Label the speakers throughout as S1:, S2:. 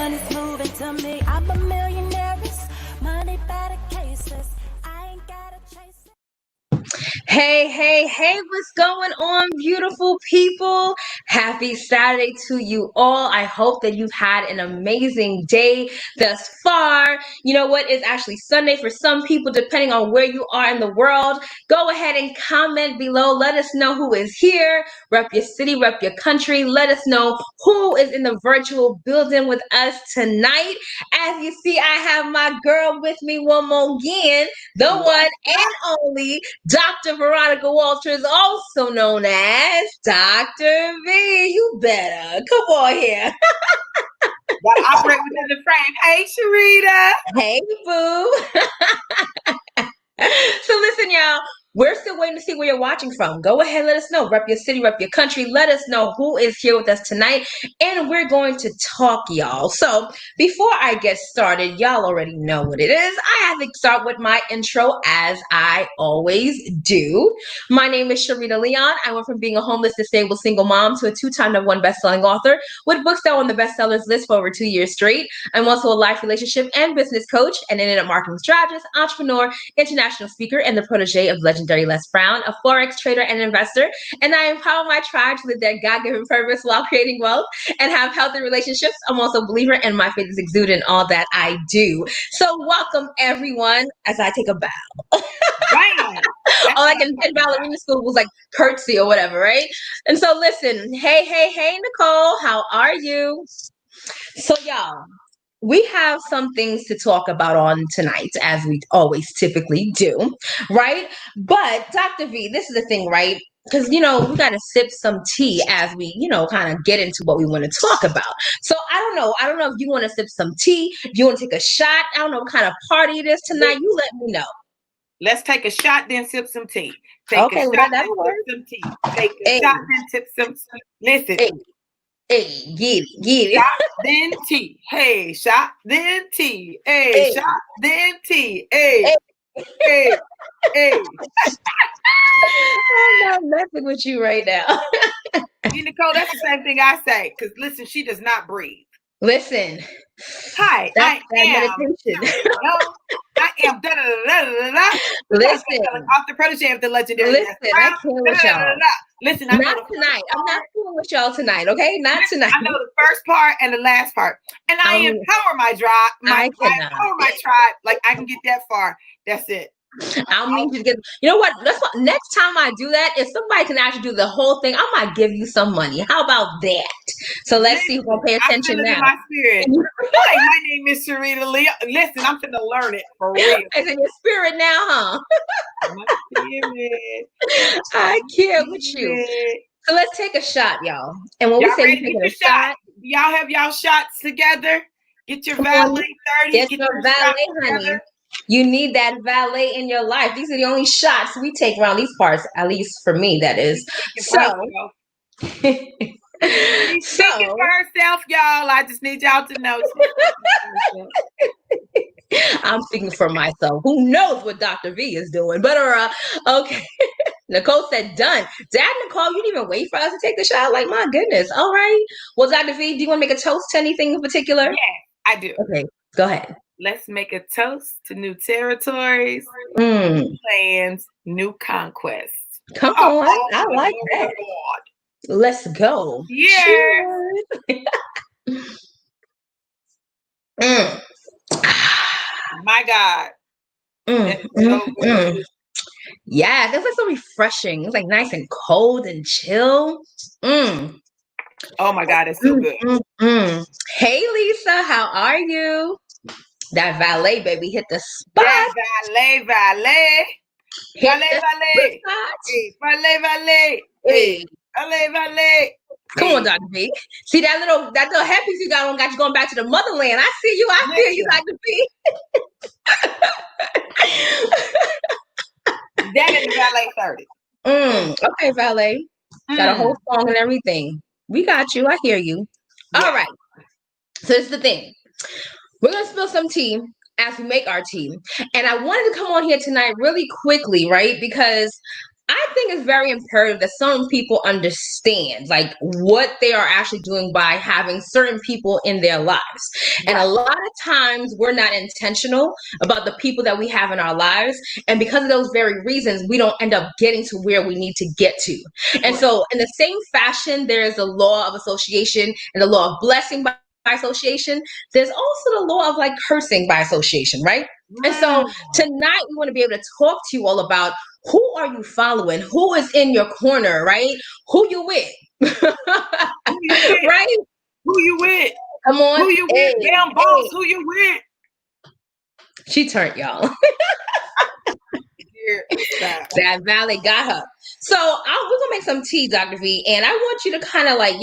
S1: money's moving to me. I'm a millionaire. Money better cases. I ain't gotta chase it.
S2: Hey, what's going on, beautiful people? Happy Saturday to you all. I hope that you've had an amazing day thus far. You know what? It's actually Sunday for some people, depending on where you are in the world. Go ahead and comment below. Let us know who is here. Rep your city, rep your country. Let us know who is in the virtual building with us tonight. As you see, I have my girl with me one more again, the one and only Dr. Veronica Walters, also known as Dr. V. You better come on here.
S3: Gotta operate within the frame. Hey, Sharita.
S2: Hey, boo. So listen, y'all. We're still waiting to see where you're watching from. Go ahead, let us know. Rep your city, rep your country. Let us know who is here with us tonight. And we're going to talk, y'all. So before I get started, y'all already know what it is. I have to start with my intro as I always do. My name is Sharita Leon. I went from being a homeless, disabled single mom to a two-time #1 best-selling author with books that were on the bestsellers list for over 2 years straight. I'm also a life, relationship, and business coach, an internet marketing strategist, entrepreneur, international speaker, and the protege of legendary Les Brown, a Forex trader and investor. And I empower my tribe to live their God-given purpose while creating wealth and have healthy relationships. I'm also a believer, and my faith is exuded in all that I do. So welcome, everyone, as I take a bow.
S3: Bam.
S2: Oh, like in ballerina school was like curtsy or whatever, right? And so listen, hey, Nicole, how are you? So y'all, we have some things to talk about on tonight, as we always typically do, right? But Dr. V, this is the thing, right? Because, we got to sip some tea as we, kind of get into what we want to talk about. So I don't know. I don't know if you want to sip some tea, if you want to take a shot. I don't know what kind of party it is tonight. You let me know.
S3: Let's take a shot, then sip some tea.
S2: Okay,
S3: a shot,
S2: that
S3: then
S2: works.
S3: sip some tea. Take a shot, then sip some tea. Listen.
S2: Hey, get it.
S3: Shot, then tea. Hey, shot, then tea. Hey, shot, then tea. Hey.
S2: I'm not messing with you right now.
S3: Nicole, that's the same thing I say. Because listen, she does not breathe.
S2: Listen.
S3: Hi, I am. I am.
S2: Listen.
S3: Off the protege of the legendary.
S2: Listen, I can't with y'all.
S3: Listen,
S2: not tonight. I'm not fooling with y'all tonight, okay? Not tonight.
S3: I know the first part and the last part. And I empower my tribe. I empower my tribe. Like I can get that far. That's it.
S2: I don't need you to get. You know what? That's what. Next time I do that, if somebody can actually do the whole thing, I might give you some money. How about that? So let's see who's gonna pay attention now.
S3: In my spirit. Hi, my name is Sharita Lee. Listen, I'm gonna learn it for real.
S2: It's in your spirit now, huh?
S3: My spirit.
S2: I can't with you. So let's take a shot, y'all. And when we say taking a shot,
S3: y'all have y'all shots together. Get your valet 30.
S2: Get your valet, honey. You need that valet in your life. These are the only shots we take around these parts, at least for me, that is. So,
S3: she's speaking for herself, y'all. I just need y'all to know.
S2: I'm speaking for myself. Who knows what Dr. V is doing? But okay. Nicole said done. Dad, Nicole, you didn't even wait for us to take the shot. Like, my goodness. All right. Well, Dr. V, do you want to make a toast to anything in particular?
S3: Yeah, I do.
S2: Okay, go ahead.
S3: Let's make a toast to new territories, new plans, new conquests.
S2: Come on, I like that. Let's go.
S3: Yeah. My God.
S2: Yeah, this is so refreshing. It's like nice and cold and chill.
S3: Oh my God, it's so good.
S2: Hey, Lisa, how are you? That valet, baby, hit the spot.
S3: That valet. Valet. Hey. Valet.
S2: Come on, Dr. V. See that little headpiece you got on got you going back to the motherland. I see you. I feel you, Dr. V.
S3: That is valet 30.
S2: Okay, valet. Got a whole song and everything. We got you. I hear you. Yeah. All right. So this is the thing. We're going to spill some tea as we make our tea. And I wanted to come on here tonight really quickly, right? Because I think it's very imperative that some people understand like what they are actually doing by having certain people in their lives. And a lot of times we're not intentional about the people that we have in our lives. And because of those very reasons, we don't end up getting to where we need to get to. And so in the same fashion, there is a law of association and the law of blessing by association. There's also the law of like cursing by association, right? And so tonight we want to be able to talk to you all about who are you following? Who is in your corner, right? Who you with? Right?
S3: Who you with?
S2: Come on.
S3: Who you with? Damn boss, who you with?
S2: She turned, y'all. That Valley got her. So we're gonna make some tea, Dr. V, and I want you to kind of like,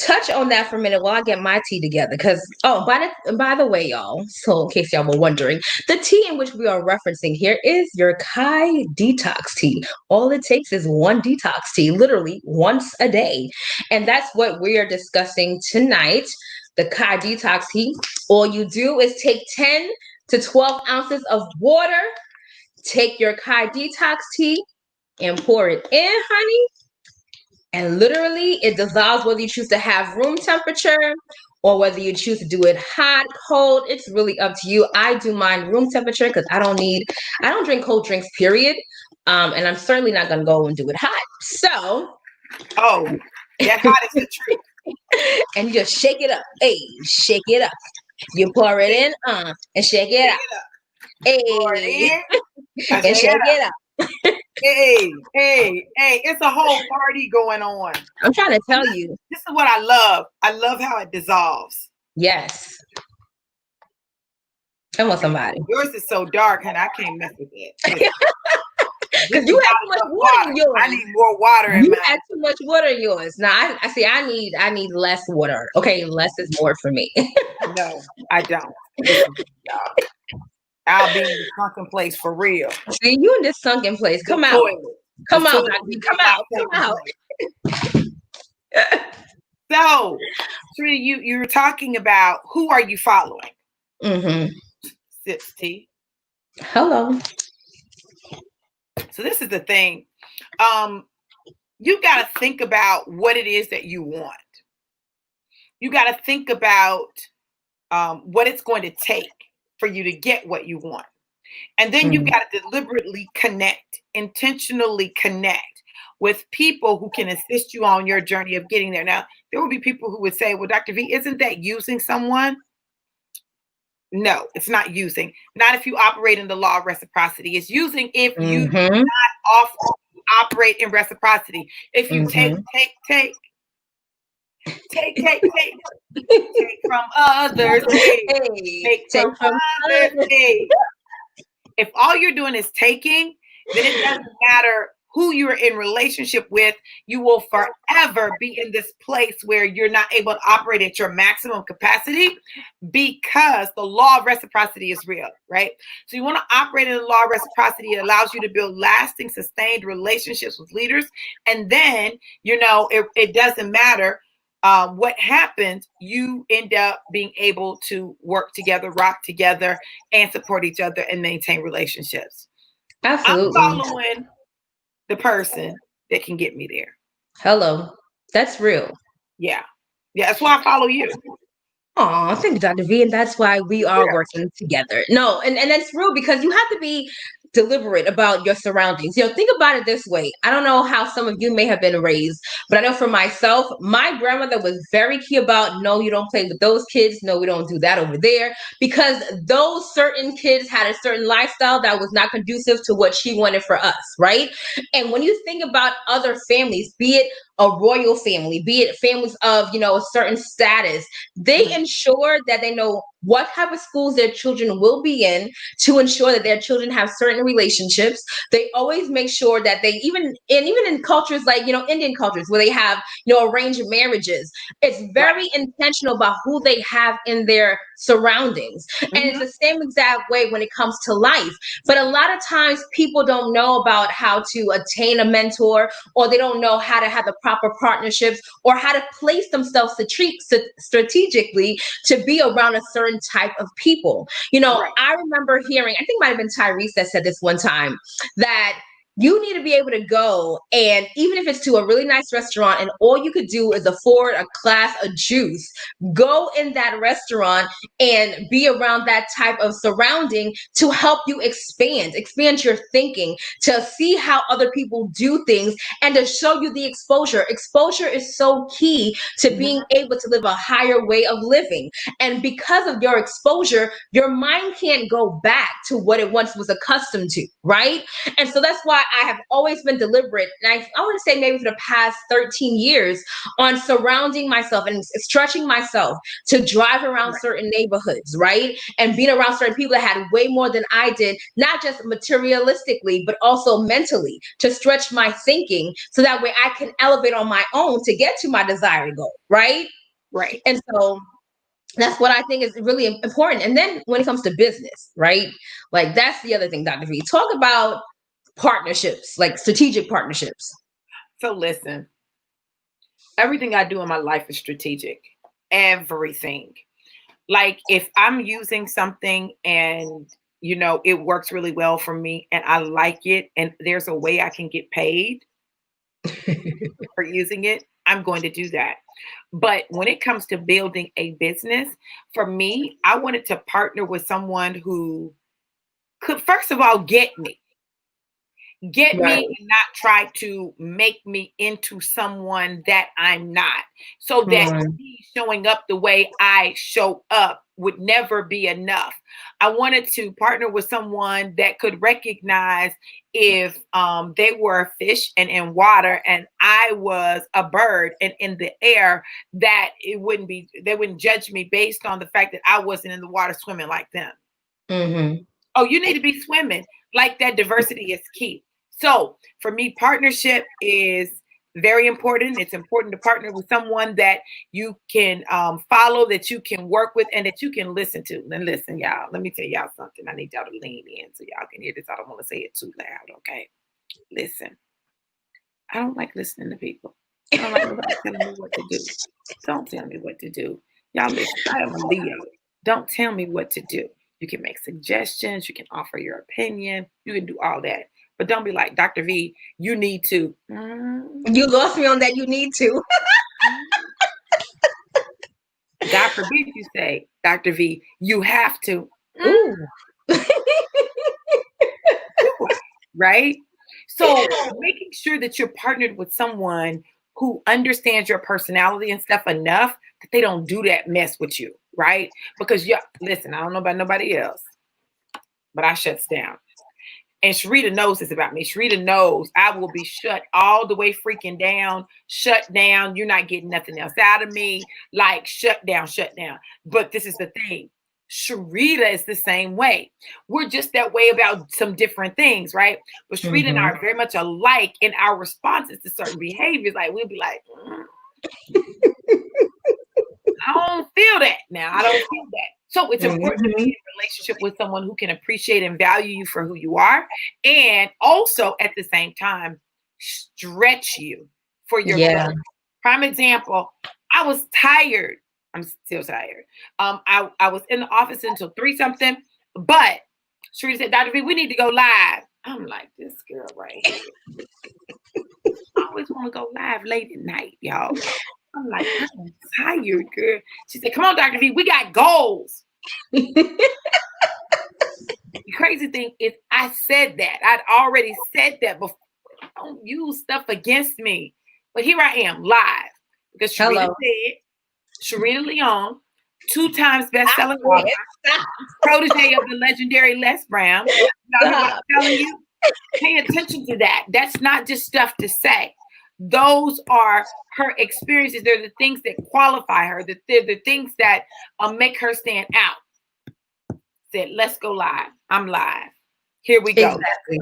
S2: touch on that for a minute while I get my tea together. Because by the way, y'all, so in case y'all were wondering, the tea in which we are referencing here is your Kai Detox tea. All it takes is one detox tea, literally once a day, and that's what we are discussing tonight. The Kai Detox tea. All you do is take 10 to 12 ounces of water. Take your Kai Detox tea and pour it in, honey. And literally, it dissolves whether you choose to have room temperature or whether you choose to do it hot, cold. It's really up to you. I do mine room temperature because I don't drink cold drinks, period. And I'm certainly not going to go and do it hot. So.
S3: Oh, that hot is the truth.
S2: And you just shake it up. Hey, shake it up. You pour it in, and shake it up. Hey.
S3: Pour it in,
S2: and shake it up.
S3: Hey, it's a whole party going on.
S2: I'm trying to tell you.
S3: This is what I love. I love how it dissolves.
S2: Yes. Come on, somebody.
S3: Yours is so dark, and I can't mess with it.
S2: Because you have too much water in yours.
S3: I need more water in mine.
S2: You have too much water in yours. Now, I need less water. Okay, less is more for me.
S3: No, I don't. I'll be in the sunken place for real.
S2: See, you in this sunken place. Come out. Come out. Come out.
S3: So, Trina, you were talking about who are you following?
S2: Mm-hmm.
S3: Sips tea.
S2: Hello.
S3: So this is the thing. You got to think about what it is that you want. You got to think about what it's going to take for you to get what you want. And then you got to deliberately intentionally connect with people who can assist you on your journey of getting there. Now, there will be people who would say, well, Dr. V, isn't that using someone? No, it's not using. Not if you operate in the law of reciprocity. It's using if you do not operate in reciprocity. If you take from others, take from others. If all you're doing is taking, then it doesn't matter who you're in relationship with. You will forever be in this place where you're not able to operate at your maximum capacity because the law of reciprocity is real, right? So you want to operate in the law of reciprocity. It allows you to build lasting, sustained relationships with leaders. And then, it doesn't matter what happens, you end up being able to work together, rock together, and support each other and maintain relationships.
S2: Absolutely.
S3: I'm following the person that can get me there.
S2: Hello. That's real.
S3: Yeah. That's why I follow you.
S2: Oh, thank you, Dr. V. And that's why we are working together. No, and that's real because you have to be deliberate about your surroundings. Think about it this way. I don't know how some of you may have been raised, but I know for myself, my grandmother was very key about, no, you don't play with those kids. No, we don't do that over there, because those certain kids had a certain lifestyle that was not conducive to what she wanted for us, right? And when you think about other families, be it a royal family, be it families of, a certain status, they ensure that they know what type of schools their children will be in to ensure that their children have certain relationships. They always make sure that they, even in cultures like, Indian cultures where they have, arranged marriages, it's very intentional about who they have in their surroundings. And it's the same exact way when it comes to life. But a lot of times people don't know about how to attain a mentor, or they don't know how to have the proper partnerships or how to place themselves strategically to be around a certain type of people. I remember hearing, I think it might have been Tyrese that said this one time, that you need to be able to go, and even if it's to a really nice restaurant and all you could do is afford a glass of juice, go in that restaurant and be around that type of surrounding to help you expand your thinking, to see how other people do things, and to show you the exposure. Exposure is so key to being able to live a higher way of living. And because of your exposure, your mind can't go back to what it once was accustomed to, right? And so that's why I have always been deliberate. And I want to say maybe for the past 13 years on surrounding myself and stretching myself to drive around certain neighborhoods, right? And being around certain people that had way more than I did, not just materialistically, but also mentally, to stretch my thinking so that way I can elevate on my own to get to my desired goal, right?
S3: Right.
S2: And so that's what I think is really important. And then when it comes to business, right? Like that's the other thing, Dr. V. Talk about partnerships, like strategic partnerships.
S3: So listen, everything I do in my life is strategic. Everything. Like if I'm using something and it works really well for me and I like it and there's a way I can get paid for using it, I'm going to do that. But when it comes to building a business, for me, I wanted to partner with someone who could, first of all, get me and not try to make me into someone that I'm not, so that me showing up the way I show up would never be enough. I wanted to partner with someone that could recognize if they were a fish and in water and I was a bird and in the air, that they wouldn't judge me based on the fact that I wasn't in the water swimming like them. Oh, you need to be swimming. Like that diversity is key. So for me, partnership is very important. It's important to partner with someone that you can follow, that you can work with, and that you can listen to. And listen, y'all, let me tell y'all something. I need y'all to lean in so y'all can hear this. I don't want to say it too loud, okay? Listen, I don't like listening to people. I don't like nobody telling me what to do. Don't tell me what to do. Y'all listen, I am a Leo. Don't tell me what to do. You can make suggestions. You can offer your opinion. You can do all that. But don't be like, Dr. V, you need to.
S2: You lost me on that. You need to.
S3: God forbid you say, Dr. V, you have to. Right? So making sure that you're partnered with someone who understands your personality and stuff enough that they don't do that mess with you, right? Because listen, I don't know about nobody else, but I shuts down. And Sharita knows this about me. Sharita knows I will be shut all the way freaking down, shut down. You're not getting nothing else out of me. Like shut down. But this is the thing. Sharita is the same way. We're just that way about some different things, right? But Sharita and I are very much alike in our responses to certain behaviors. Like we'll be like, I don't feel that now. I don't feel that. So it's important to be in a relationship with someone who can appreciate and value you for who you are, and also at the same time stretch you for your growth. Prime example, I was tired. I'm still tired. I was in the office until 3-something, but Sharita said, Dr. V, we need to go live. I'm like, this girl right here. I always want to go live late at night, y'all. I'm like, I'm tired, girl. She said, come on, Dr. V, we got goals. The crazy thing is I said that. I'd already said that before. Don't use stuff against me. But here I am, live. Because Sharita said, Sharita Leon, 2 times best-selling author, protege of the legendary Les Brown. You know what I'm telling you? Pay attention to that. That's not just stuff to say. Those are her experiences. They're the things that qualify her. They're the things that make her stand out. Said, let's go live. I'm live. Here we go.
S2: Exactly.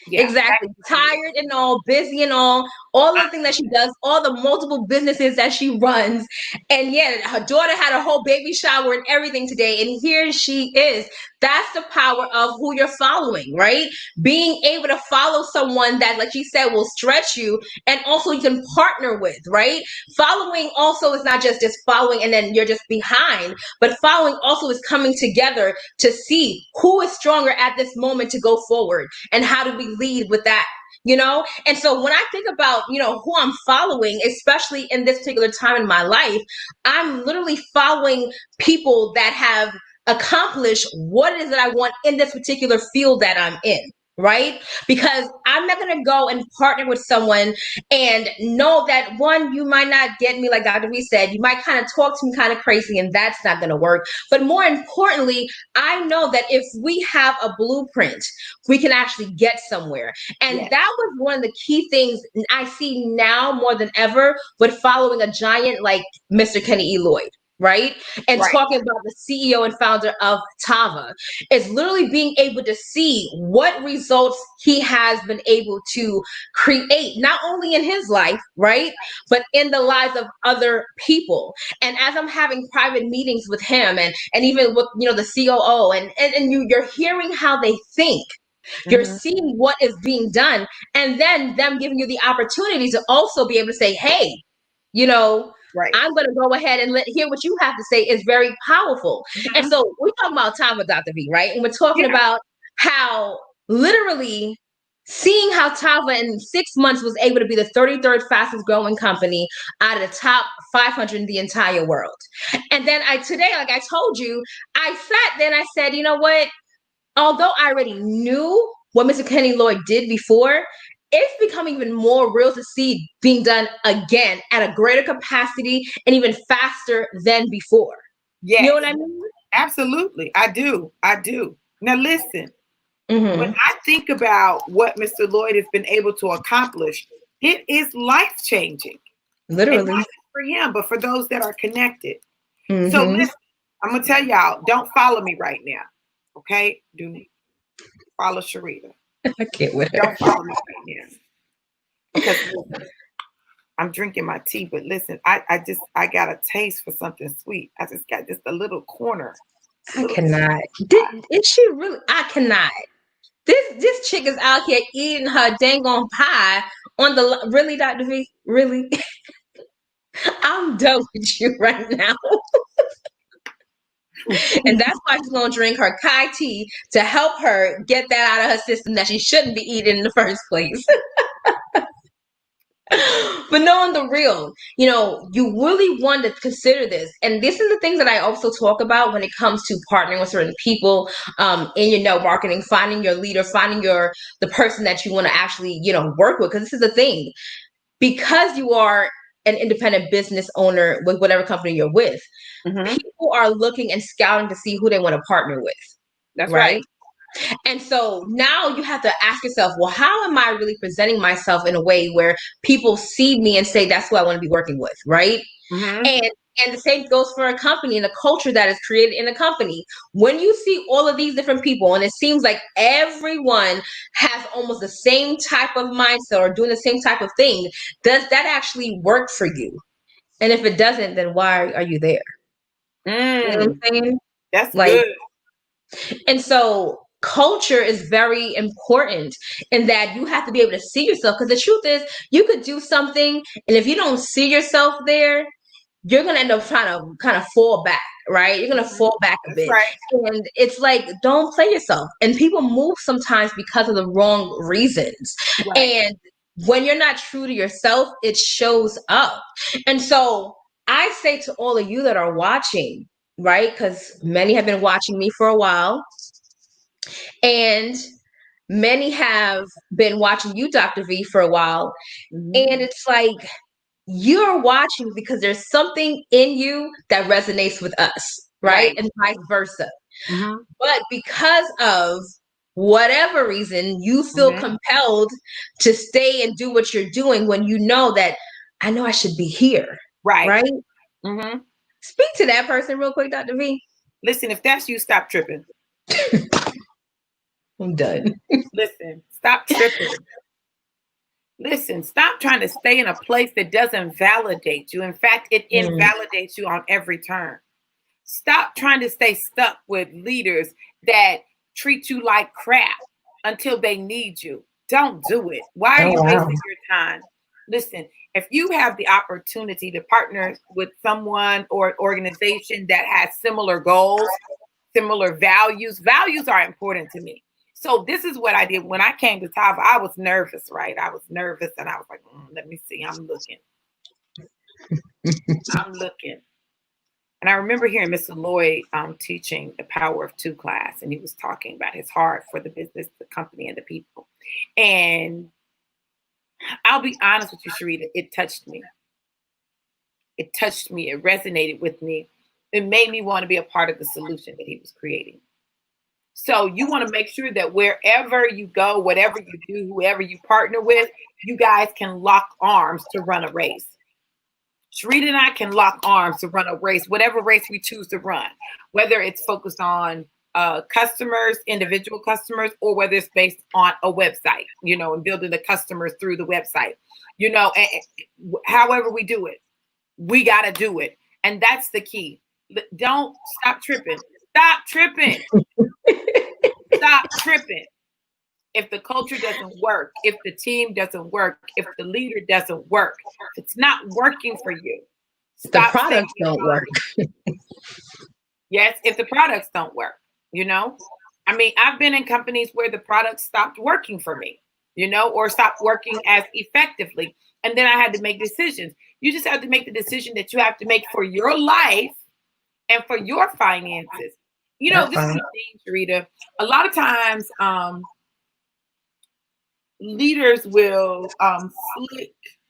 S2: Yeah, exactly. Tired and all, busy and all the things that she does, all the multiple businesses that she runs. And her daughter had a whole baby shower and everything today. And here she is That's the power of who you're following, right? Being able to follow someone that, like you said, will stretch you and also you can partner with, right? Following also is not just following and then you're just behind, but following also is coming together to see who is stronger at this moment to go forward and how do we lead with that. And so when I think about who I'm following, especially in this particular time in my life, I'm literally following people that have accomplished what it is that I want in this particular field that I'm in, right? Because I'm not going to go and partner with someone and know that, one, you might not get me, like Dr. V said, you might kind of talk to me kind of crazy and that's not going to work. But more importantly, I know that if we have a blueprint, we can actually get somewhere. And
S3: Yes.
S2: that was one of the key things I see now more than ever with following a giant like Mr. Kenny E. Lloyd. Right? And
S3: Right.
S2: talking about the CEO and founder of Tava is literally being able to see what results he has been able to create, not only in his life, right? But in the lives of other people. And as I'm having private meetings with him and even with, the COO and you're hearing how they think. You're seeing what is being done and then them giving you the opportunity to also be able to say, hey,
S3: Right.
S2: I'm going to go ahead and hear what you have to say is very powerful. And so we're talking about Tava, Dr. V, right? And we're talking about how literally seeing how Tava in 6 months was able to be the 33rd fastest growing company out of the top 500 in the entire world. And then today, like I told you, I sat there and I said, you know what? Although I already knew what Mr. Kenny Lloyd did before, it's becoming even more real to see being done again at a greater capacity and even faster than before.
S3: Yes.
S2: You know what I mean?
S3: Absolutely. I do. Now listen, when I think about what Mr. Lloyd has been able to accomplish, it is life-changing.
S2: Literally.
S3: And not just for him, but for those that are connected. So listen, I'm going to tell y'all, don't follow me right now. Okay? Do follow Sharita.
S2: I can't with her.
S3: Don't follow me right now. Because listen, I'm drinking my tea, but listen, I got a taste for something sweet. I just got just a little corner.
S2: I cannot. Is she really? I cannot. This chick is out here eating her dang on pie on the really, Dr. V? Really? I'm done with you right now. And that's why she's going to drink her Kai tea to help her get that out of her system that she shouldn't be eating in the first place. But knowing the real, you really want to consider this. And this is the things that I also talk about when it comes to partnering with certain people in your network marketing, finding your leader, finding the person that you want to actually, work with. Because this is the thing. Because you are an independent business owner with whatever company you're with, people are looking and scouting to see who they want to partner with.
S3: That's right.
S2: And so now you have to ask yourself, well, how am I really presenting myself in a way where people see me and say, that's who I want to be working with, right? And the same goes for a company and a culture that is created in a company. When you see all of these different people, and it seems like everyone has almost the same type of mindset or doing the same type of thing, does that actually work for you? And if it doesn't, then why are you there? You know what I'm saying?
S3: That's good.
S2: And so culture is very important in that you have to be able to see yourself, because the truth is you could do something and if you don't see yourself there, you're going to end up trying to kind of fall back, right? You're going to fall back a bit.
S3: Right.
S2: And it's like, don't play yourself. And people move sometimes because of the wrong reasons. Right. And when you're not true to yourself, it shows up. And so I say to all of you that are watching, right? Because many have been watching me for a while. And many have been watching you, Dr. V, for a while. And it's like, you're watching because there's something in you that resonates with us, right? And vice versa. But because of whatever reason, you feel compelled to stay and do what you're doing when you know that, I know I should be here. Right? Speak to that person real quick, Dr. V.
S3: Listen, if that's you, stop tripping.
S2: I'm done.
S3: Listen, stop tripping. Listen, stop trying to stay in a place that doesn't validate you. In fact, it invalidates you on every turn. Stop trying to stay stuck with leaders that treat you like crap until they need you. Don't do it. Why are you wasting your time? Listen, if you have the opportunity to partner with someone or an organization that has similar goals, similar values are important to me. So this is what I did when I came to Tava. I was nervous, right? I was nervous, and I was like, let me see. I'm looking. And I remember hearing Mr. Lloyd teaching the Power of Two class, and he was talking about his heart for the business, the company, and the people. And I'll be honest with you, Sharita, it touched me. It touched me. It resonated with me. It made me want to be a part of the solution that he was creating. So you want to make sure that wherever you go, whatever you do, whoever you partner with, you guys can lock arms to run a race. Sharita and I can lock arms to run a race, whatever race we choose to run, whether it's focused on customers, individual customers, or whether it's based on a website, and building the customers through the website, and however we do it, we got to do it. And that's the key. Don't stop tripping. Stop tripping. Stop tripping. If the culture doesn't work, if the team doesn't work, if the leader doesn't work, if it's not working for you,
S2: stop. The products don't work.
S3: Yes, if the products don't work, I mean, I've been in companies where the products stopped working for me, or stopped working as effectively. And then I had to make decisions. You just have to make the decision that you have to make for your life and for your finances. This is the thing, Sharita. A lot of times, leaders will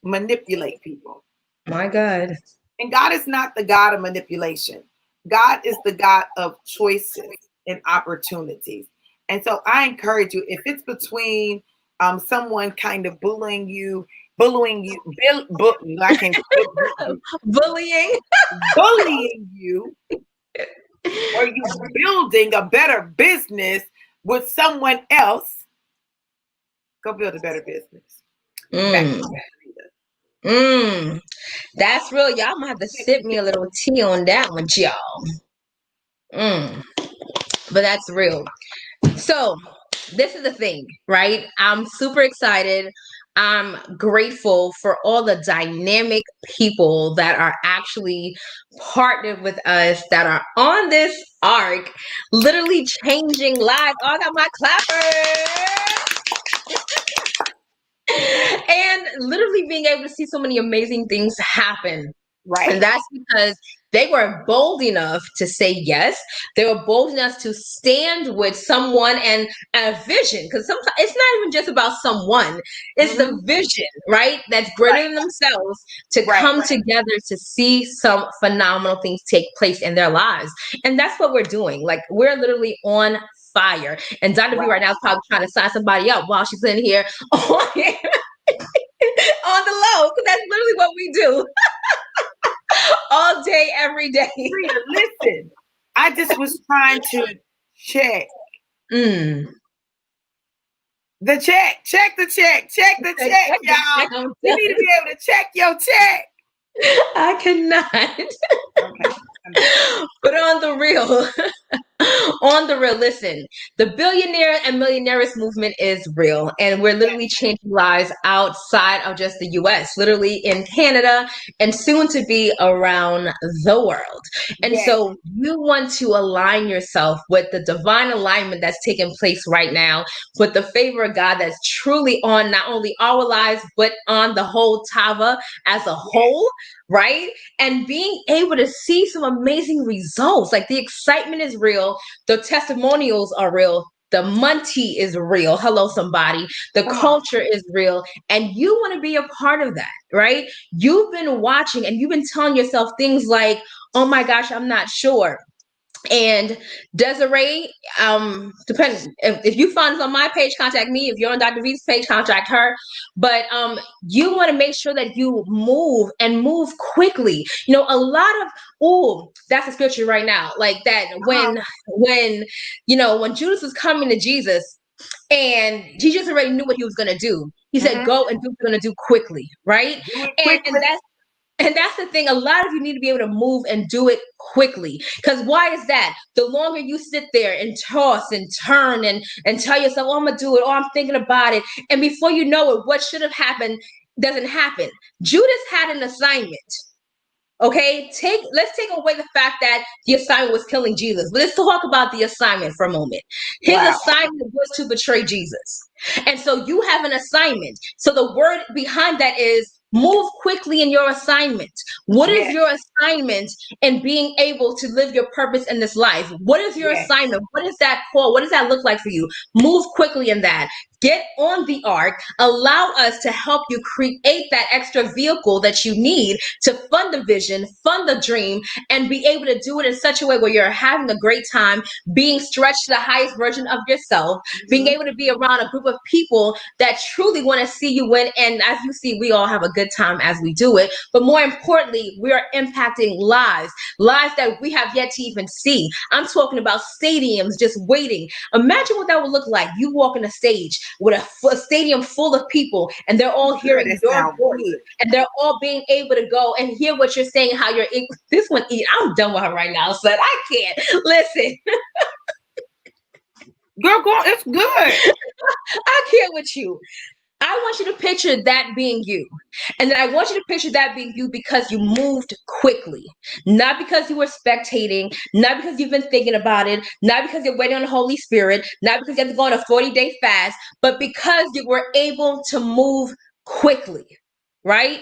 S3: manipulate people.
S2: My God.
S3: And God is not the God of manipulation. God is the God of choices and opportunities. And so I encourage you, if it's between someone kind of bullying you, bullying you, or you building a better business with someone else, go build a better business.
S2: That's real. Y'all might have to sip me a little tea on that one, y'all. But that's real. So this is the thing, right? I'm super excited. I'm grateful for all the dynamic people that are actually partnered with us, that are on this arc, literally changing lives. Oh, I got my clappers. And literally being able to see so many amazing things happen.
S3: Right.
S2: And that's because they were bold enough to say yes. They were bold enough to stand with someone and a vision. Because sometimes it's not even just about someone. It's the vision, right? That's greater than themselves to come together to see some phenomenal things take place in their lives. And that's what we're doing. Like, we're literally on fire. And Dr. B right now is probably trying to sign somebody up while she's in here on the low. Because that's literally what we do. All day, every day.
S3: Listen, I just was trying to check the check. Check the check, y'all. You need to be able to check your check.
S2: I cannot. Okay. But on the real, listen, the billionaire and millionaires movement is real, and we're literally changing lives outside of just the US, literally in Canada, and soon to be around the world. And so you want to align yourself with the divine alignment that's taking place right now, with the favor of God that's truly on not only our lives, but on the whole Tava as a whole, right? And being able to see some amazing results. Like, the excitement is real. The testimonials are real. The money is real. Hello, somebody. The culture is real. And you want to be a part of that, right? You've been watching and you've been telling yourself things like, oh my gosh, I'm not sure. And Desiree, depends if you find us on my page, contact me. If you're on Dr. V's page, contact her. But you want to make sure that you move and move quickly. A lot of that's a scripture right now. Like that when Judas was coming to Jesus and Jesus already knew what he was gonna do. He said, go and do what you're gonna do quickly, right? And that's the thing. A lot of you need to be able to move and do it quickly. Because why is that? The longer you sit there and toss and turn and tell yourself, oh, I'm going to do it, or I'm thinking about it. And before you know it, what should have happened doesn't happen. Judas had an assignment. Okay, let's take away the fact that the assignment was killing Jesus. But let's talk about the assignment for a moment. His assignment was to betray Jesus. And so you have an assignment. So the word behind that is move quickly in your assignment. What is your assignment in being able to live your purpose in this life? What is your assignment? What is that call? What does that look like for you? Move quickly in that. Get on the ark. Allow us to help you create that extra vehicle that you need to fund the vision, fund the dream, and be able to do it in such a way where you're having a great time, being stretched to the highest version of yourself, being able to be around a group of people that truly want to see you win. And as you see, we all have a good time as we do it. But more importantly, we are impacting lives that we have yet to even see. I'm talking about stadiums just waiting. Imagine what that would look like. You walk on a stage with a stadium full of people, and they're all hearing your voice, and they're all being able to go and hear what you're saying, how you're this one. I'm done with her right now, son. I can't listen.
S3: Girl, it's good.
S2: I can't with you. I want you to picture that being you. And then I want you to picture that being you because you moved quickly. Not because you were spectating, not because you've been thinking about it, not because you're waiting on the Holy Spirit, not because you have to go on a 40-day fast, but because you were able to move quickly, right?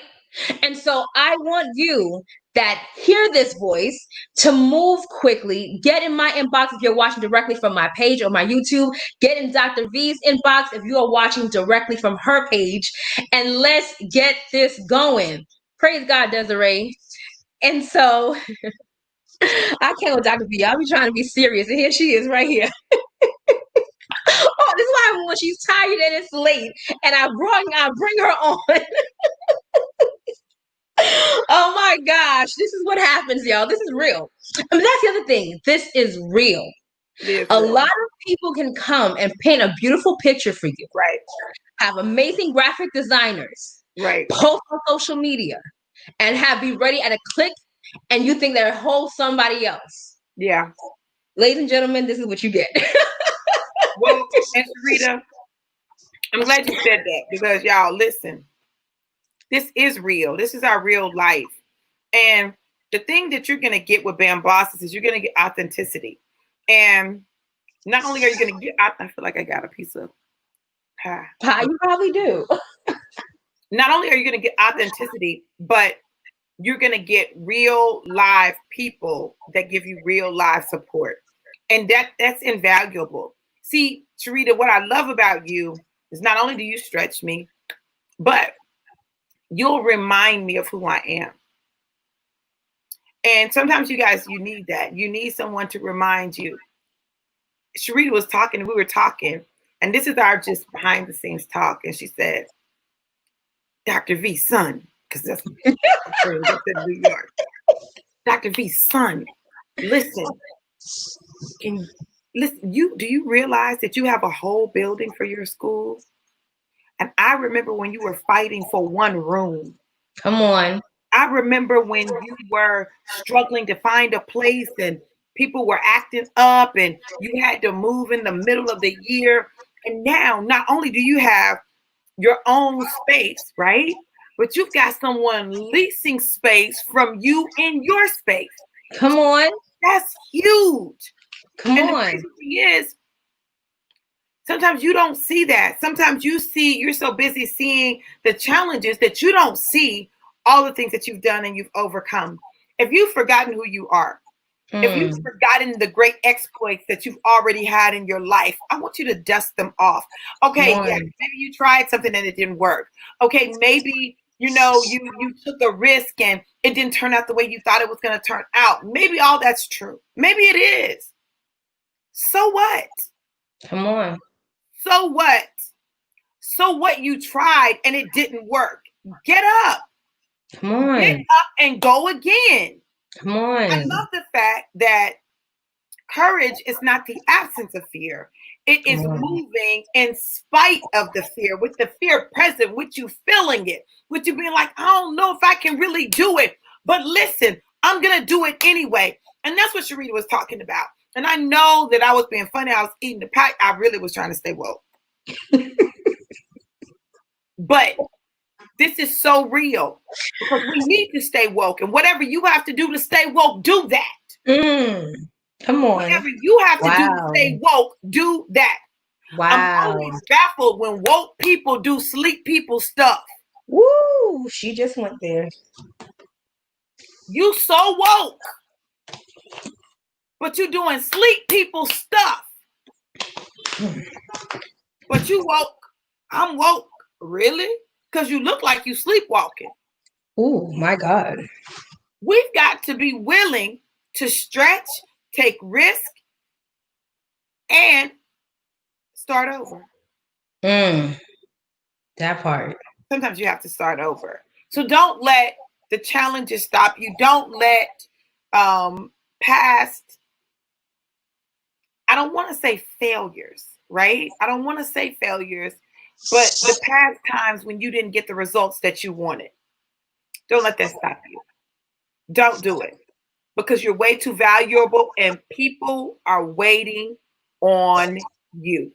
S2: And so I want you that hear this voice to move quickly. Get in my inbox if you're watching directly from my page or my YouTube. Get in Dr. V's inbox if you are watching directly from her page. And let's get this going. Praise God, Desiree. And so I can't with Dr. V. I'll be trying to be serious. And here she is right here. Oh, this is why when she's tired and it's late. And I bring her on. Oh my gosh, this is what happens, y'all. This is real. I mean, that's the other thing. This is real. A lot of people can come and paint a beautiful picture for you.
S3: Right.
S2: Have amazing graphic designers.
S3: Right.
S2: Post on social media and be ready at a click, and you think they're a whole somebody else.
S3: Yeah.
S2: Ladies and gentlemen, this is what you get.
S3: Well, and Sharita, I'm glad you said that because y'all listen. This is real. This is our real life. And the thing that you're going to get with Bam Bosses is you're going to get authenticity. And not only are you going to get, I feel like I got a piece of pie.
S2: Pie, you probably do.
S3: Not only are you going to get authenticity, but you're going to get real live people that give you real live support. And that's invaluable. See, Sharita, what I love about you is not only do you stretch me, but you'll remind me of who I am. And sometimes you guys, you need that. You need someone to remind you. Sharita was talking, we were talking, and this is our just behind the scenes talk. And she said, Dr. V's son, because that's in New York. Dr. V's son, listen, do you realize that you have a whole building for your school? And I remember when you were fighting for one room.
S2: Come on.
S3: I remember when you were struggling to find a place and people were acting up and you had to move in the middle of the year. And now, not only do you have your own space, right? But you've got someone leasing space from you in your space.
S2: Come on.
S3: That's huge.
S2: Come
S3: and
S2: on.
S3: The crazy thing is, sometimes you don't see that. Sometimes you're so busy seeing the challenges that you don't see all the things that you've done and you've overcome. If you've forgotten who you are, if you've forgotten the great exploits that you've already had in your life, I want you to dust them off. Okay, yeah, maybe you tried something and it didn't work. Okay, maybe, you took a risk and it didn't turn out the way you thought it was going to turn out. Maybe all that's true. Maybe it is. So what?
S2: Come on.
S3: So what? So what? You tried and it didn't work. Get up.
S2: Come on.
S3: Get up and go again.
S2: Come on.
S3: I love the fact that courage is not the absence of fear. It is moving in spite of the fear, with the fear present, with you feeling it, with you being like, I don't know if I can really do it. But listen, I'm going to do it anyway. And that's what Sharita was talking about. And I know that I was being funny. I was eating the pie. I really was trying to stay woke. But this is so real because we need to stay woke. And whatever you have to do to stay woke, do that.
S2: Come on.
S3: Whatever you have to do to stay woke, do that.
S2: Wow.
S3: I'm always baffled when woke people do sleep people stuff.
S2: Woo! She just went there.
S3: You so woke, but you doing sleep people stuff. But you woke. I'm woke. Really? Because you look like you sleepwalking.
S2: Oh my God.
S3: We've got to be willing to stretch, take risk, and start over.
S2: That part.
S3: Sometimes you have to start over. So don't let the challenges stop you. Don't let past, I don't want to say failures, right? I don't want to say failures, but the past times when you didn't get the results that you wanted. Don't let that stop you. Don't do it because you're way too valuable and people are waiting on you.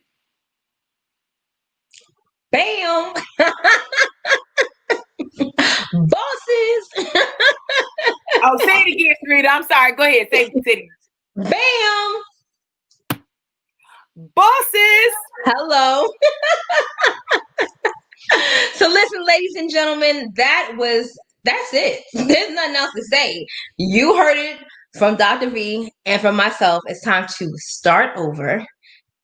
S2: Bam. Bosses.
S3: Oh, say it again, Rita. I'm sorry. Go ahead. Say it.
S2: Bam.
S3: Bosses.
S2: Hello. So listen, ladies and gentlemen, that's it. There's nothing else to say. You heard it from Dr. V and from myself. It's time to start over.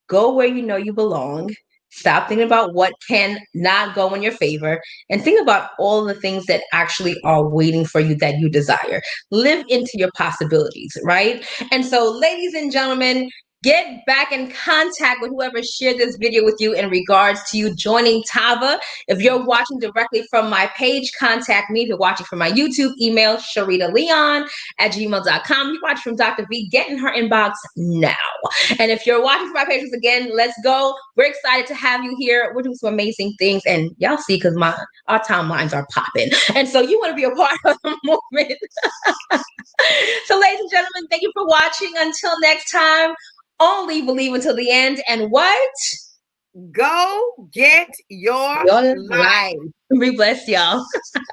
S2: Go where you know you belong. Stop thinking about what can not go in your favor and think about all the things that actually are waiting for you that you desire. Live into your possibilities, right? And so, ladies and gentlemen, get back in contact with whoever shared this video with you in regards to you joining Tava. If you're watching directly from my page, contact me. If you're watching from my YouTube, email SharitaLeon@gmail.com. If you're watching from Dr. V, get in her inbox now. And if you're watching from my pages again, let's go. We're excited to have you here. We're doing some amazing things. And y'all see, because our timelines are popping. And so you want to be a part of the movement. So ladies and gentlemen, thank you for watching. Until next time. Only believe until the end. And what?
S3: Go get your life.
S2: Be blessed, y'all.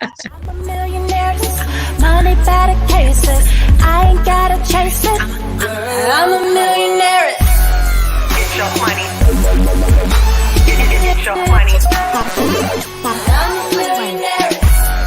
S1: I'm a millionaire, money better cases. I ain't gotta chase